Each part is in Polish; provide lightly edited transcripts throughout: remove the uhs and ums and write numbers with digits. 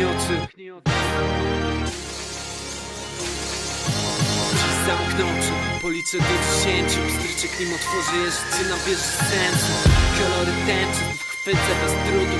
Zamknij oczy. Dziś zamknę oczy, policzę do 10. Pstryczek nim otworzy, jeszcze nabierzesz sensu. Kolory tęczy, chwycę bez trudu.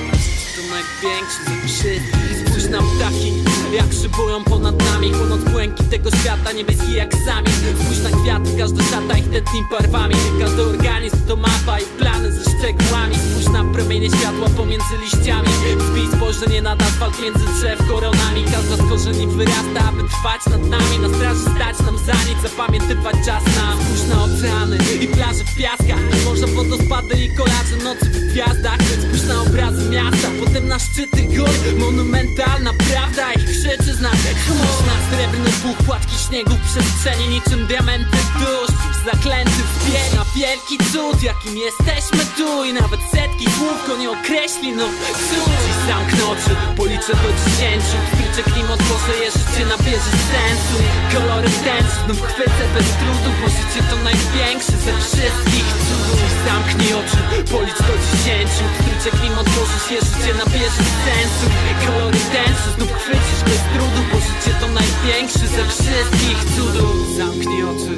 To największy ze wszystkich. Spójrz na ptaki, jak szybują ponad nami. Płonąc błękit tego świata, niebieski jak sami. Spójrz na kwiaty, każda szata ich tętni barwami. Każdy organizm to mapa i plany ze szczegółami. Spójrz na promienie światła pomiędzy liściami. Zbij spojrzenie nad asfalt między drzew koronami. Każda z korzeni wyrasta, aby trwać nad nami. Na straży stać nam za nic, zapamiętywać czas nam. Spójrz na oceany i plaże w piaskach. Morza, wodospady i kolaże nocy w gwiazdach. Spójrz na obrazy miasta, potem na szczyty gór. Monumentalna prawda ich krzyczy z nas chmur. Na srebrny puch, płatki śniegu w przestrzeni niczym diamenty dusz. Zaklęty w zbieg na wielki cud, jakim jesteśmy tu. I nawet setki słów go nie określi, no cóż. Dziś zamknę oczy, policzę do 10. Pstryczek nim otworzę, je życie nabierze sensu. Kolory tęczy, znów chwycę bez trudu, bo życie to największy ze wszystkich cudów. Dziś zamknij oczy, policz do 10. Pstryczek nim otworzysz, je życie nabierze sensu. Kolory tęczy, znów chwycisz bez trudu, bo życie to największy ze wszystkich cudów. Zamknij oczy.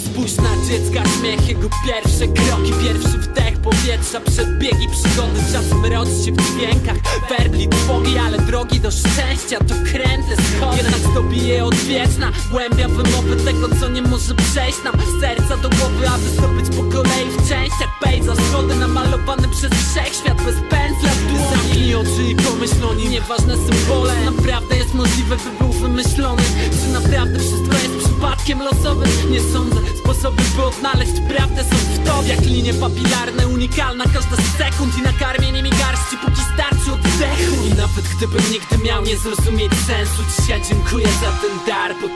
Spójrz na dziecka, śmiech, jego pierwsze kroki. Pierwszy wdech powietrza, przebiegi, przygody. Czasem rodzi się w dźwiękach werbli, trwogi, ale drogi do szczęścia to kręte schody. Jednak zdobije odwieczna głębia wymowy tego, co nie może przejść nam z serca do głowy, aby zdobyć po kolei w częściach pejzaż. Schody namalowany przez wszechświat bez pędzla w dłoni. Zamknij oczy i pomyśl o nim, nieważne symbole. Czy naprawdę jest możliwe, by był wymyślony? Czy naprawdę wszystko jest przypadkiem losowym? Nie sądzę. Sposoby, by odnaleźć prawdę są w tobie. Jak linie papilarne, unikalna każda z sekund. I nakarmię nimi garści, póki starczy oddechu. I nawet gdybym nigdy miał nie zrozumieć sensu, dzisiaj dziękuję za ten dar.